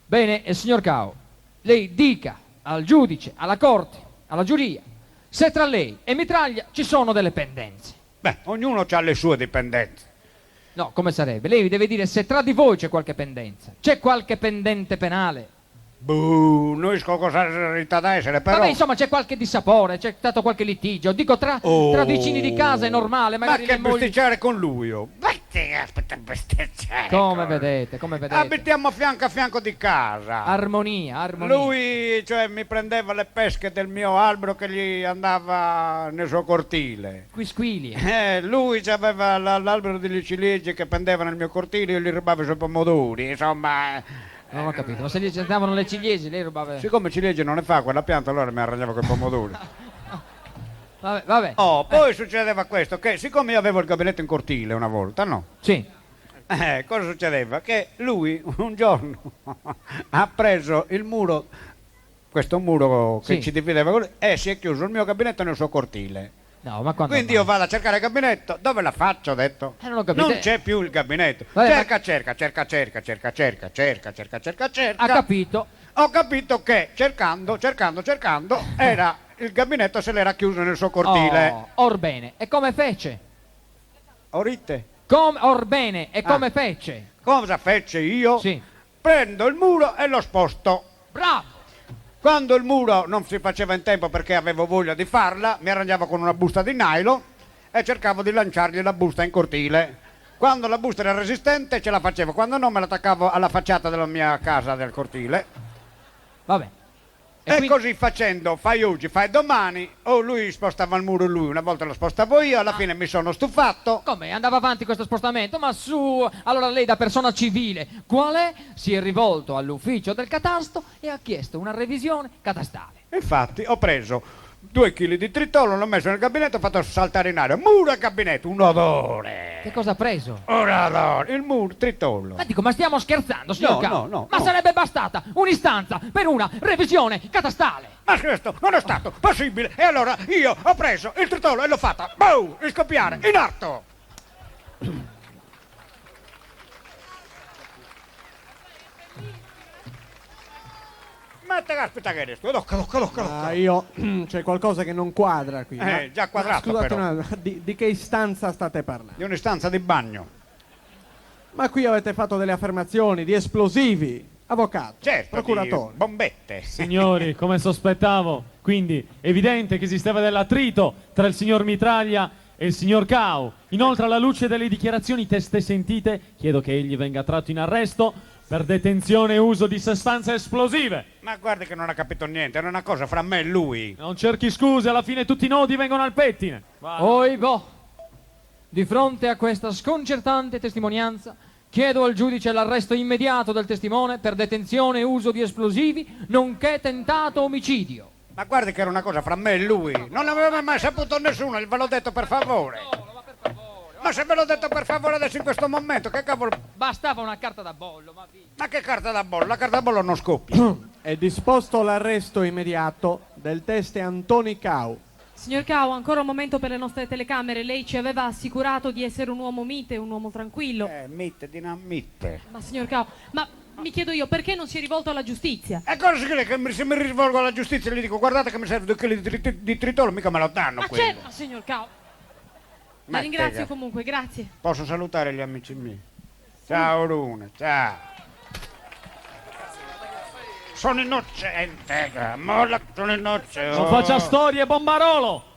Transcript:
Bene, signor Cao, lei dica al giudice, alla corte, alla giuria, se tra lei e Mitraglia ci sono delle pendenze. Beh, ognuno ha le sue dipendenze. No, come sarebbe? Lei deve dire se tra di voi c'è qualche pendenza. C'è qualche pendente penale? Non so cosa rita da essere, però... Vabbè, insomma, c'è qualche dissapore, c'è stato qualche litigio. Dico, tra vicini di casa è normale, magari Ma che le mogli... besticciare con lui, oh? Aspetta, besticciare. Come vedete, come vedete. Abitiamo fianco a fianco di casa. Armonia, armonia. Lui, cioè, mi prendeva le pesche del mio albero che gli andava nel suo cortile. Quisquili. Lui aveva l'albero delle ciliegie che pendeva nel mio cortile, io gli rubavo i suoi pomodori, insomma... Non ho capito, ma se gli andavano le ciliegie, lei rubava... Siccome ciliegie non ne fa quella pianta, allora mi arrangiavo con i pomodori. Vabbè, vabbè. Poi succedeva questo, che siccome io avevo il gabinetto in cortile una volta, no? Sì. Cosa succedeva? Che lui un giorno ha preso il muro, questo muro che Sì. ci divideva, e si è chiuso il mio gabinetto nel suo cortile. No, ma quando... Quindi io vado a cercare il gabinetto, dove la faccio? Ho detto. Non ho capito. Non c'è più il gabinetto. Vabbè, Cerca. Ha capito. Ho capito che cercando, era il gabinetto se l'era chiuso nel suo cortile. Orbene, e come fece? Orite. Orbene, e come fece? Cosa fece io? Sì. Prendo il muro e lo sposto. Bravo! Quando il muro non si faceva in tempo perché avevo voglia di farla, mi arrangiavo con una busta di nylon e cercavo di lanciargli la busta in cortile. Quando la busta era resistente ce la facevo, quando no me l'attaccavo alla facciata della mia casa del cortile. Vabbè. E quindi- così facendo, fai oggi, fai domani, lui spostava il muro lui, una volta lo spostavo io, alla fine mi sono stufato. Come? Andava avanti questo spostamento? Ma su... Allora lei da persona civile, qual è? Si è rivolto all'ufficio del catasto e ha chiesto una revisione catastale. Infatti ho preso 2 kg di tritolo, l'ho messo nel gabinetto e ho fatto saltare in aria. Muro e gabinetto, un odore. Che cosa ha preso? Un odore, il muro, tritolo. Ma dico, ma stiamo scherzando, signor No, Cao? no, Ma no. sarebbe bastata un'istanza per una revisione catastale. Ma questo non è stato possibile. E allora io ho preso il tritolo e l'ho fatta, boom, scoppiare in alto. Ma te aspetta che resto, C'è qualcosa che non quadra qui. già quadrato, Scusate però. un attimo, di che istanza state parlando? Di un'istanza di bagno. Ma qui avete fatto delle affermazioni di esplosivi. Avvocato, Certo, procuratore. di bombette. Signori, come sospettavo, quindi evidente che esisteva dell'attrito tra il signor Mitraglia e il signor Cao. Inoltre, alla luce delle dichiarazioni testé sentite, chiedo che egli venga tratto in arresto per detenzione e uso di sostanze esplosive. Ma guardi che non ha capito niente, era una cosa fra me e lui. Non cerchi scuse, alla fine tutti i nodi vengono al pettine. Va. Oibò! Di fronte a questa sconcertante testimonianza, chiedo al giudice l'arresto immediato del testimone per detenzione e uso di esplosivi, nonché tentato omicidio. Ma guardi che era una cosa fra me e lui. Non l'aveva mai saputo nessuno, ve l'ho detto per favore. Ma se ve l'ho detto per favore adesso in questo momento, che cavolo... Bastava una carta da bollo, ma via. Ma che carta da bollo? La carta da bollo non scoppia. È disposto l'arresto immediato del teste Antoni Cao. Signor Cao, ancora un momento per le nostre telecamere. Lei ci aveva assicurato di essere un uomo mite, un uomo tranquillo. Mitte, dinamitte. Ma signor Cao, ma mi chiedo io, perché non si è rivolto alla giustizia? E cosa si crede che se mi rivolgo alla giustizia gli dico guardate che mi serve 2 kg di tritolo, mica me lo danno Ma quello. certo, signor Cao. La ringrazio comunque, grazie. Posso salutare gli amici miei? Ciao Luna, ciao. Sono innocente, molla, sono innocente. Non faccia storie, Bombarolo!